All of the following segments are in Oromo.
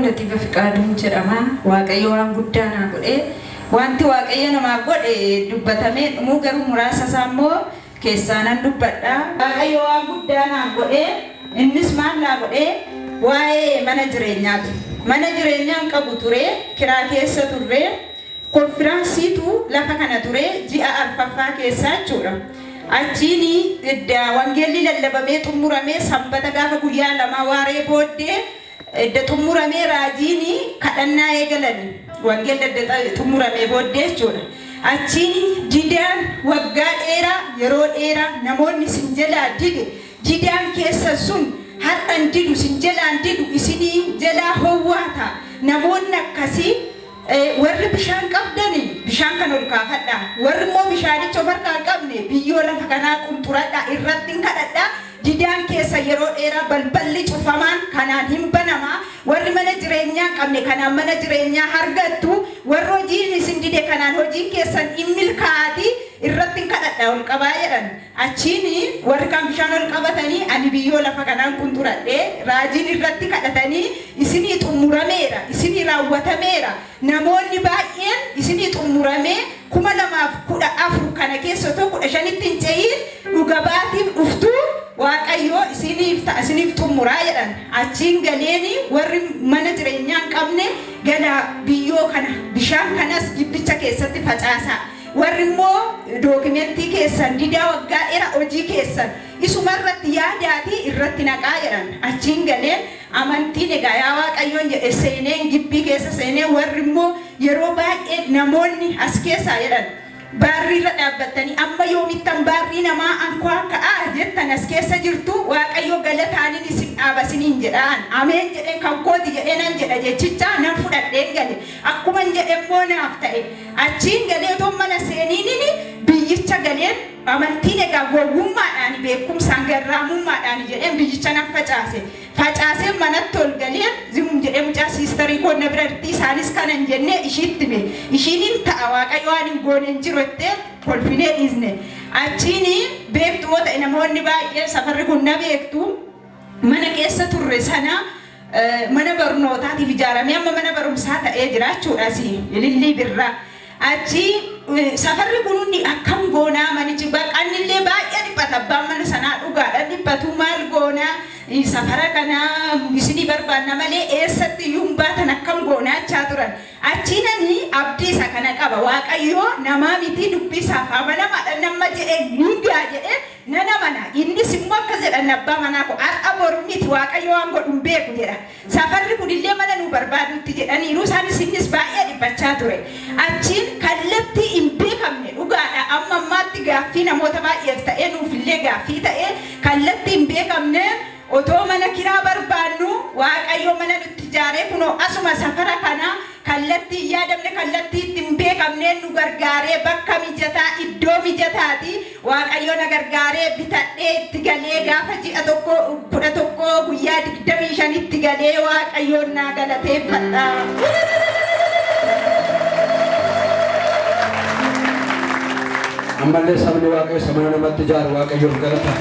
mul'ati Bafiqaaduun jedhama. Waaqayyo waan guddaa naa godhe. Wanti waaqayyo namaa godhe dubbatamee dhumuu garuu muraasa isaa immoo keessaanan dubbadha. Waaqayyo waan guddaa naa godhe. Innis maal naa godhe? Waa'ee mana jireenyaati. Mana jireenyaan qabu ture, kiraa keessa turre, konfiraansiitu lafa kana ture, ji'a arfaffaa keessaa jechuudha. Achiin wangeelli lallabamee xumuramee sanbata gaafa guyyaa lama waaree booddee xumuramee raajiin kadhannaa eegalani. Wangeelli xumuramee booddee jechuudha. Achiin didaan waggaa dheeraa yeroo dheeraa namoonni sin jalaa dide didaan keessa sun har'an didu sin jalaan didu isinii jalaa howwaata. Namoonni akkasii warri bishaan qabdani bishaan kan ol kaafadha. Warri immoo bishaanicha of harkaa hin qabne biyyoo lafa kanaa qunxuradha irratti kadhadha. Didaan keessa yeroo dheeraa balballi cufamaan kanaan hin banama. Warri mana jireenyaa hin qabne kanaan mana jireenyaa argattu. Warri hojiin isin dide kanaan hojiin keessan hin milkaa'ati irratti kadhadha ol qabaa jedhan. Achiin warri kan bishaan ol qabatanii ani biyyoo lafa kanaan qunxuradhe raajiin irratti kadhatanii isinii xumurameera isinii raawwatameera. Namoonni baay'een isinii xumuramee 2014 kana keessa tokko 15 hin ce'in dhuga baatiif dhuftu waaqayyo isiniif xumuraa jedhan. Achiin galeeni warri mana jireenyaa hin qabne gala biyyoo kana bishaan kanas gibbicha keessatti facaasaa. Warri immoo dookimentii keessan didaa waggaa dheeraa hojii keessan isumarratti yaadaati irratti naqaa jedhan. Achiin galeen amantiin egaa yaa waaqayyoon jedhe seeneen gibbii keessa seenee warri immoo yeroo baay'ee namoonni as keessaa jedhan baarrii irra dhaabbatanii amma yoomittan baarrii namaa ankwaa ka'aa jettan as keessa jirtu waaqayyo galataaniin isin dhaabasiniin jedhaan. Ameen jedheen kan kooti jedhee nan jedha jechicha nan fudhadheen gale akkuma jedhe immoo naaf ta'e. Achiin galee otoo mana seeniin biyyicha galeen amantiin egaa gowwummaadhaan beekumsaan garraamummaadhaan jedheen biyyicha nan facaase. Facaaseen manatti ol galeen zimum jedhee mucaa siistarii koo na biratti isaanis kanan jennee ishiitti hime. Ishiin ta'a waaqayyo waan hin goone hin jiru jettee kolfinee dhiisne. Achiin beektu ta'e namoonni baay'een safarri kun na beektu mana keessa turre sana mana barnootaatiif ijaaramee amma mana barumsaa ta'ee jiraachuudha ilillii birraa. Achi safarri kun hundi akkam goonaa manichi baqannillee baay'ee dhiphata abbaan mana sanaa dhugaadha dhiphatu maal goonaa safara kana isinii barbaanna malee eessatti iyyuu baatan akkam goonaachaa turan. Achiinani abdii isa kana qaba waaqayyo namaa miti dubbisaaf amanamaadha nama jedhee nuugaa jedhee nana mana innis immoo akka jedhan abbaa manaa koo har'a boru miti waaqayyo waan godhu hin beeku jedha. Safarri kunillee mana nu barbaadutti jedhaniiru isaanis innis baay'ee dhiphachaa ture. Achiin kallattii hin beekamne dhugaadha amma ammaatti gaaffii namoota baay'eef ta'ee nuufillee gaaffii ta'ee kallattii hin beekamne otoo mana kiraa barbaannu waaqayyo mana nutti ijaaree kunoo asuma safara kana kallattii yaadamne kallattii ittiin beekamneen nu gargaaree bakka mijataa iddoo mijataati waaqayyo na gargaaree bitadhee itti galee gaafa ji'a tokko 11 guyyaa 25 itti galee waaqayyoon na galateeffadha. Ammallee sabni waaqayyo samana namatti ijaaru waaqayyoof galata.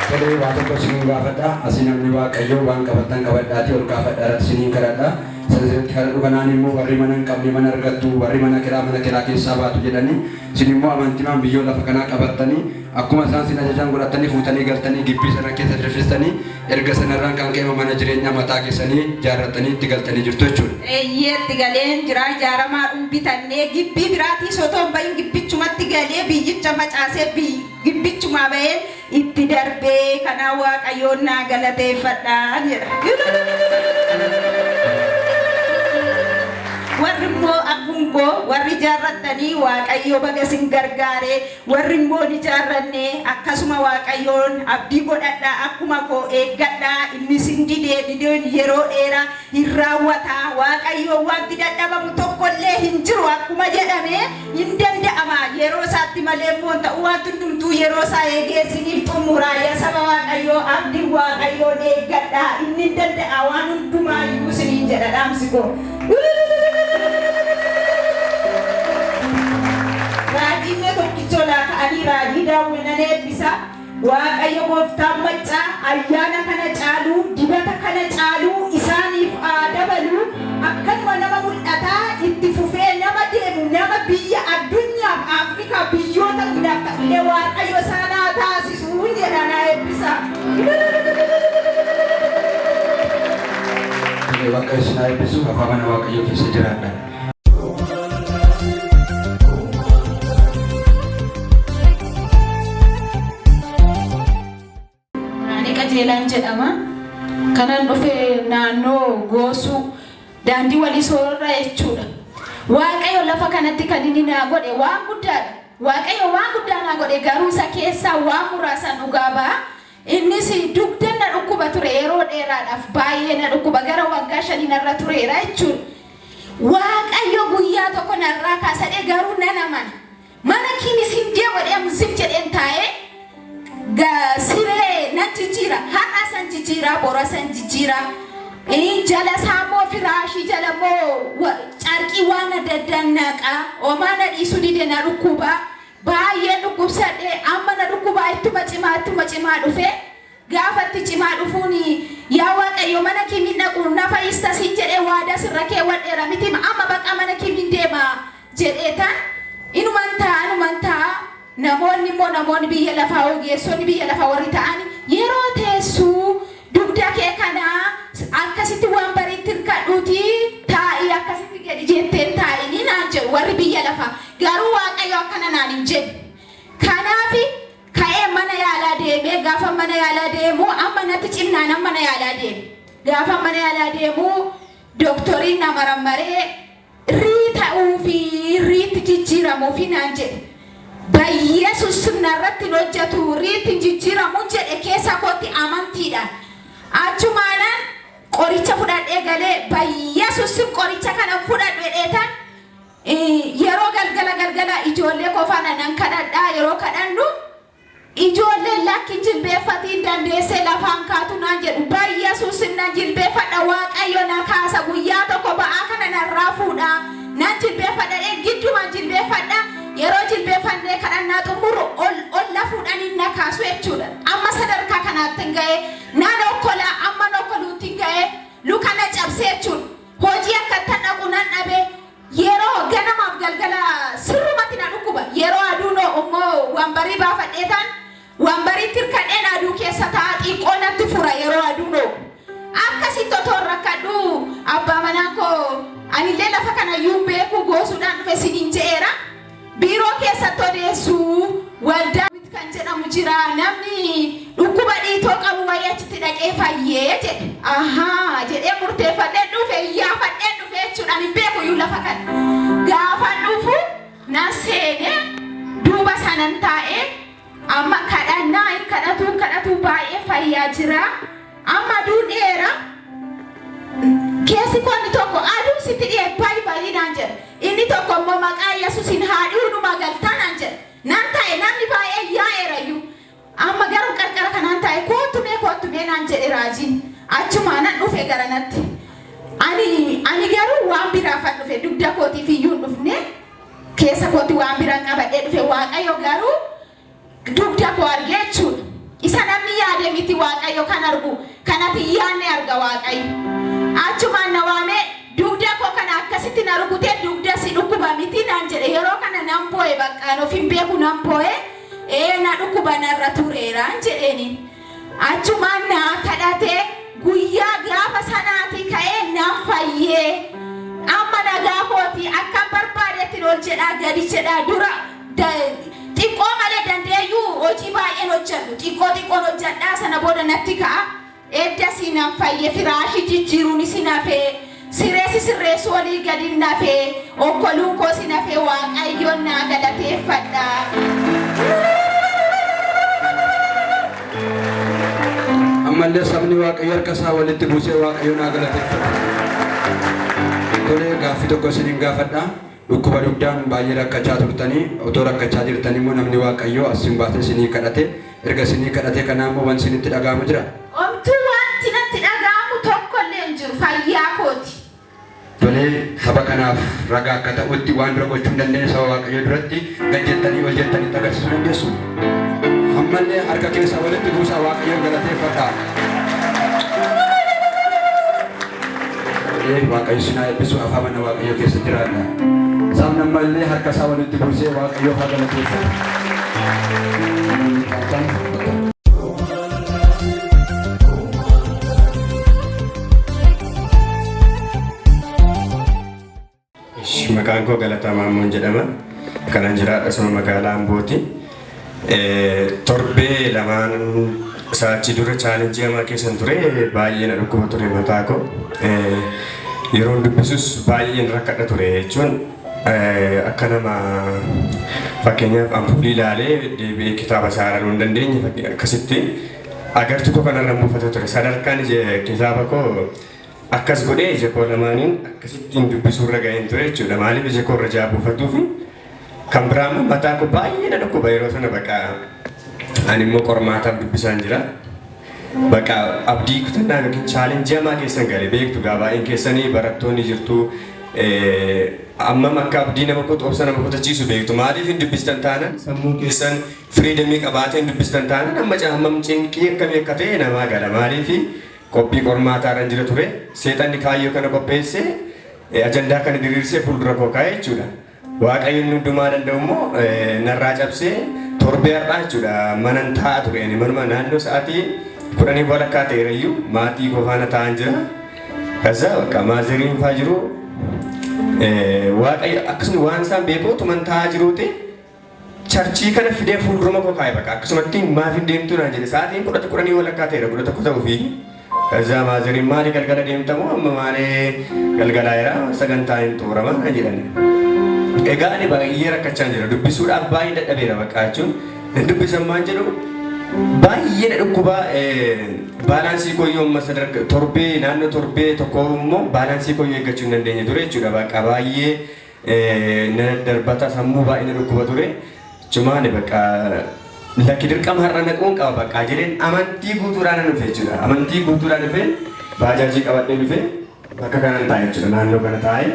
Jadi waktu kau sini gafada, asin namni waaqayyo waan qabatan qabadhaati ol gaafadhaa siniin kadhadha. Sirriitti kadhadhu kanaan immoo warri mana hin qabne mana argattu warri mana kiraa keessaa baatu jedhanii isin immoo amantimaan biyyoo lafa kanaa qabattanii akkuma isaan sin ajajaan godhatanii fuutanii galtanii gibbii sana keessa dirfistanii erga sanarraan kan ka'e mana jireenyaa mataa keessanii ijaarrattanii itti galtanii jirtu jechuudha. Eeyyeetti galeen jira ijaaramaa bitannee gibbii biraatii sotoo bayin gibbichumatti galee biyyicha facaasee gibbichuma baheen itti darbee kana waaqayyoon naa galateeffadhaa jedha. Warri immoo akkungoo warri ijaarrattanii waaqayyo baga sin gargaaree warri immoo ijaarranne akkasuma waaqayyoon abdii godhadhaa akkuma koo eeggadhaa inni sin dideen yeroo dheeraa hin raawwataa waaqayyo wanti dadhabamu tokkollee hin jiru akkuma jedhame hin danda'ama yeroo isaatti malee immoo ta'u wanti hundumtuu yeroo isaa eegee siniif xumuraa yaa saba waaqayyoo abdii waaqayyoon eeggadhaa inni danda'a waan hundumaayyuu siniin jedha dhaamsi koo. Raajii tokkichola ka'anii raajii daawwannee eebbisa waaqayyo gooftaan maccaa ayyaana kana caaluu dibata kana caaluu isaaniif dabalu akkanuma nama mul'ataa itti fufee nama deemu nama biyya addunyaaf Afrikaa biyyoota guddaaf ta'ullee Waaqayyo isaan haa taasisu jedha na eebbisa. Waaqayyo isin haa eebbisu afaan mana Waaqayyoo keessa jiraadha. Qajeelaan jedhama. Kanan dhufee naannoo Goosuu daandii walii soorra jechuudha. Waaqayyo lafa kanatti kan inni naa godhe waan guddaadha. Waaqayyo waan guddaa naa godhe garuu isa keessaa waan muraasa dhugaa ba'a. Innis dugda na dhukkuba ture yeroo dheeraadhaaf baay'ee na dhukkuba gara waggaa 5 narra tureera jechuudha. Waaqayyo guyyaa tokko narraa kaasadhe garuu nan amana. Mana kiinis hin deemu jedheen taa'ee siree nan jijjiira har'a san jijjiira bora san jijjiira jala saammoo firaashii jala moo carqii waan adda addaa naqa omaana dhiisu dide na dhukkuba baay'ee dhukkubsadhe amma na dhukkuba ittuma cimaa dhufe gaafatti cimaa dhufuun yaa Waaqayyo mana kiimin dhaqu na fayyista siin jedhee waada sirra keewwadheera miti amma baqa mana kiimin deema jedheetan inuman ta'a. Namoonni biyya lafaa ogeessonni biyya lafaa warri ta'an yeroo teessuu dugda kee kana akkasitti waan bariitti hirkadhuuti taa'ii akkasitti gadi jetteen taa'ii naan jedhu warri biyya lafaa garuu Waaqayyo akkana naan hin jedhu. Kanaaf ka'ee mana yaalaa deemee gaafa mana yaalaa deemu amma natti cimnaan amma mana yaalaa deemu gaafa mana yaalaa deemu dooktoriin na marammaree riiti jijjiiramuufi naan jedhe. Yesus narratti hojjetu riitti jijjiiramu jedhe keessa kootti amantiidhaan achumaanaan qoricha fudhadhee galee Yesus qoricha kana fudhadhu jedheetan yeroo galgala ijoollee kofaana nan kadhadhaa yeroo kadhannu ijoollee lakki jilbeeffatiin dandeessee lafaan kaatu naan jedhu Yesus nan jilbeeffadha Waaqayyo na kaasa guyyaa tokko ba'aa kana narraa fuudha nan jilbeeffadha gidduma jilbeeffadha. Yeroo jilbeeffannee kadhannaa xumuru ol lafuudhaan inni kaasu jechuudha. Amma sadarkaa kanaatti hin ga'e naan okkolaa amma okkoluutti hin ga'e luka na cabsee jechuudha. Hojii akka dhaqu nan dhabe yeroo ganamaaf galgala sirrumatti na dhukkuba. Yeroo aduun immoo wambarii baafadheetaan wambarii tirkadheen aduu keessa ta'a xiqqoo natti fura yeroo aduun akkasitti otoo rakkadhu abbaa manaa koo anillee lafa kana yuun beeku goosuudhaan dhufe siniin je'eera. Biiroo keessatti odeessuu waldaa kan jedhamu jira namni dhukkuba dhiitoo qabu wayyachitti dhaqee fayyee jedhe. Ahaa jedhee murteeffadhee dhufe iyyaafadhee dhufe jechuudhaan hin beeku iyyuu lafa kana. Gaafa dhufu nan seenee duuba sanan taa'ee amma kadhatu baay'ee fayyaa jira. Amma duudheera keessi koonni tokko aduu sitti dhiyee baay'ee naan jedhe. Inni tokko immoo maqaa Yesuusiin haadhuu numa galtaa naan jedhe. Nan taa'e namni baay'ee yaa'eerayyuu. Amma garuu qarqara kanaan taa'e koottumee naan jedhe raajiin. Achumaa nan dhufe garanatti. Ani garuu waan biraafan dhufe dugda kootiif iyyuu hin dhufne keessa kooti waan biraan qabadhee dhufe Waaqayyo garuu dugda koo argee jechuudha. Isa namni yaade miti Waaqayyo kan argu kanatti yaadne arga Waaqayyo. Achumaan na waamee dugda koo kana akkasitti na rukutee dugda si dhukkuba miti naan jedhe yeroo kana nan boo'e baqqaan ofiin beeku nan boo'e na dhukkuba narra tureeraan jedheeni. Achumaan na kadhatee guyyaa gaafa sanaati ka'ee nan fayyee amma nagaa kooti akka barbaadetti ol jedhaa gadi jedhaa dura xiqqoo malee dandeeyyuu hojii baay'een hojjedhu xiqqoon hojjedhaa sana booda natti ka'a edda siinaan fayyee firaashii jijjiiruun isin hafee sireessi sirreessu olii gadi nafee okkoluun koo si nafee Waaqayyoon naa galateeffadha. Ammallee sabni Waaqayyo harka isaa walitti buusee Waaqayyo naa galateeffadha. Tolee gaaffii tokko isiniin gaafadha. Dhukkuba dugdaan baay'ee rakkachaa turtanii otoo rakkachaa jirtanii immoo namni Waaqayyo asin baatee isinii kadhate erga isinii kadhate kanaa immoo wanti isinitti dhaga'amu jira? Omtuu wanti natti dhaga'amu tokkollee hin jiru fayyaa kooti. Tolee saba kanaaf ragaa akka ta'utti waan dura gochuu hin dandeenye saba Waaqayyo duratti gad jettanii ol jettanii agarsiisuu dandeessu. Ammallee harka keessaa walitti buusaa Waaqayyo galateeffadha. baay'ee waaqayyo sinaa eebbisu afaan mana waaqayyo keessa jiraadha. Sabni ammallee harka isaa walitti buusee waaqayyo haa galateeffatu. Maqaan koo Galataa Maammoon jedhama. Kanan jiraadha asuma magaalaa Ambooti. Torbee lamaan sa'aatii dura chaalenjii hamaa keessan ture baay'ee na dhukkuba ture mataa koo. Yeroon dubbisus baay'een rakkadha ture jechuun akka nama fakkeenyaaf ampulii ilaalee deebi'ee kitaaba saaruu hin dandeenye akkasitti agartuu koo kanarra muufata ture. Sadarkaan kitaaba koo akkas godhee ija koo lamaaniin akkasittiin dubbisuurra ga'een ture jechuudha. Maaliif ija koo irra jaabuufatuu fi kan biraan mataa koo baay'ee na dhukkuba yeroo sana baqa ani immoo qormaataaf dubbisaan jira. Baqa abdii kutannaa yookiin chaalenjii hamaa keessan galee beektu gaa baay'een keessanii barattoonni jirtu ammam akka abdii nama qoxoobsa nama qotachiisu beektu. Maaliif hin dubbistan taanaan sammuu keessan firiidamii qabaatee hin dubbistan taanaan amma hammam cinqii akkamii akka ta'e namaa gala. Maaliif qophii qormaataa irra jira ture seexanni kaayyoo kana qopheessee ajandaa kana diriirsee fuuldura koo kaa'ee jechuudha. Waaqayyoon hundumaa danda'u immoo narraa cabsee torbee har'aa jechuudha manan taa'aa ture. Manuma naannoo sa'aatii 10 walakkaa ta'eerayyuu maatii koo faana taa'an jira. Kaza bakka maaziriin faa jiru waaqayyo akkasuma waan isaan beekuutuman taa'aa jiruuti. Charchii kana fidee fuulduruma koo kaa'e bakka akkasumatti maaf hin deemtu naan jedhe sa'aatiin 10 walakkaa ta'eera 11 ta'uu fi kaza maaziriin maali galgala deemtamoo amma maalee galgalaa jira sagantaa hin xumurama na jedhani. Egaa ani baay'ee rakkachaa jira dubbisuudhaaf baay'ee dadhabeera bakka jechuun dubbisan maan jedhu baay'ee na dhukkuba baalaansii kooyyoo amma sadarkaa torbee naannoo torbee tokko immoo baalaansii kooyyoo eeggachuu hin dandeenye ture jechuudha. Bakka baay'ee na darbata sammuu baay'ee na dhukkuba ture. Cumaani bakka lakki dirqama har'a naquun qaba bakka jedheen amantii guutuudhaan dhufe jechuudha. Amantii guutuudhaan dhufe baajaajii qabadhee dhufe bakka kanan taa'e jechuudha naannoo kana taa'e.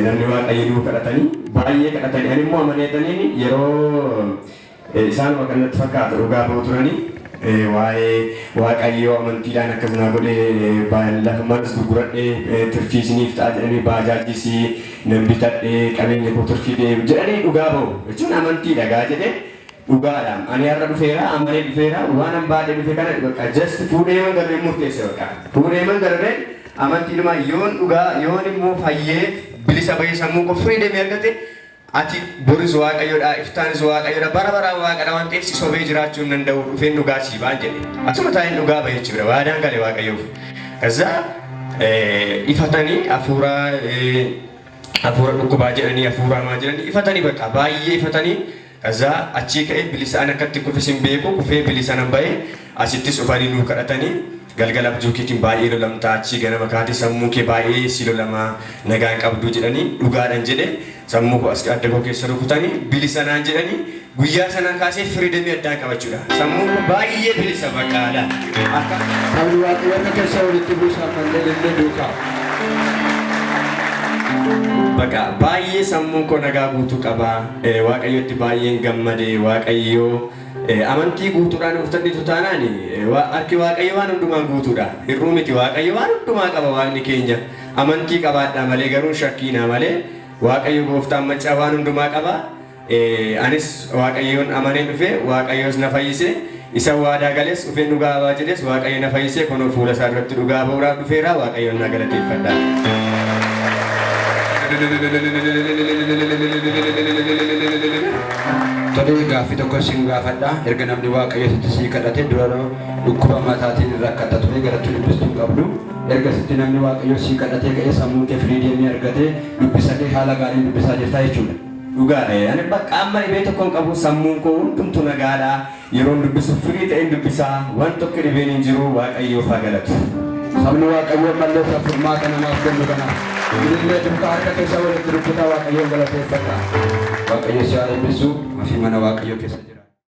Namni waaqayyo kadhatanii baay'ee kadhatanii ani immoo amaneetaniin yeroo isaan kanatti fakkaatu dhugaa ba'u turanii waa'ee waaqayyoo amantiidhaan akkasuma godhee lafa manas gurguradhee tirfiisiniif ta'a jedhanii baajaajis nan bitadhee qabeenya koo tirfidee jedhanii dhugaa ba'u jechuun amantii dhagaa jedhee dhugaadhaan ani har'a dhufeera amanee dhufeera waan an baadhee dhufe kana bakka just fuudhee man garreen murteesse bakka fuudhee man garreen amantiidhuma yoon dhugaa yoon immoo fayyee bilisa bahee sammuu koo firiidamii argate ati boris waaqayyoodha iftaanis waaqayyoodha bara baraan waaqadha waan ta'eef si sobee jiraachuu hin danda'u dhufeen dhugaa sii baan jedhe asuma taa'een dhugaa bahee jechuudha waadaan galee waaqayyoof. Kaza ifatanii hafuura dhukkubaa jedhanii hafuura hamaa jedhanii ifatanii bakka baay'ee ifatanii kaza achii ka'ee bilisaan akkatti kufis hin beeku kufee bilisaan bahee asittis dhufanii nuu kadhatanii galgala abjuukiitiin baay'ee lolamtaa achii ganama kaatee sammuu kee baay'ee si lolamaa nagaan qabduu jedhanii dhugaadhaan jedhe sammuu koo as adda koo keessa rukutanii bilisanaan jedhanii guyyaa sanaan kaasee firiidamii addaan qabachuudha. Sammuu koo baay'ee bilisa bakkaadha. Akka sabni waaqayyo keessa walitti buusaa mallee illee duukaa. Bakka baay'ee sammuun koo nagaa guutuu qaba. Waaqayyotti baay'een gammadee waaqayyoo amantii guutuudhaan uffataniitu taanaan harki waaqayyo waan hundumaan guutuudha. Hir'uu miti waaqayyo waan hundumaa qaba waaqni keenya. Amantii qabaadhaa malee garuu shakkiinaa malee waaqayyo gooftaan maccaa waan hundumaa qaba. Anis waaqayyoon amanee dhufe waaqayyoos na fayyise isa waadaa gales dhufeen dhugaa ba'aa jedhes waaqayyo na fayyise kunoo fuula isaa duratti dhugaa ba'uudhaaf dhufeera waaqayyoon na galateeffadha. Tole gaaffii tokko sin gaafadha. Erga namni waaqayyooti sii kadhate dura dhukkuba mataatiin rakkata ture garatti dubbistuu qabdu. Erga sitti namni waaqayyo sii kadhatee ka'ee sammuu kee firiidamii argatee dubbisatee haala gaariin dubbisaa jirta jechuudha. Dhugaadha. Ani bakka amma dhibee tokkoon qabu sammuun koo hundumtuu nagaadha. Yeroon dubbisu firii ta'een dubbisaa waan tokko dhibeen hin jiru waaqayyoof haa galatu. Sabni waaqayyo malleessa furmaata namaaf kennu kana. Ilillee duukaa harka keessa walitti dubbisaa waaqayyoon galateeffata. Waaqayyo si haa eebbisu. Mafii mana waaqayyoo keessa jira.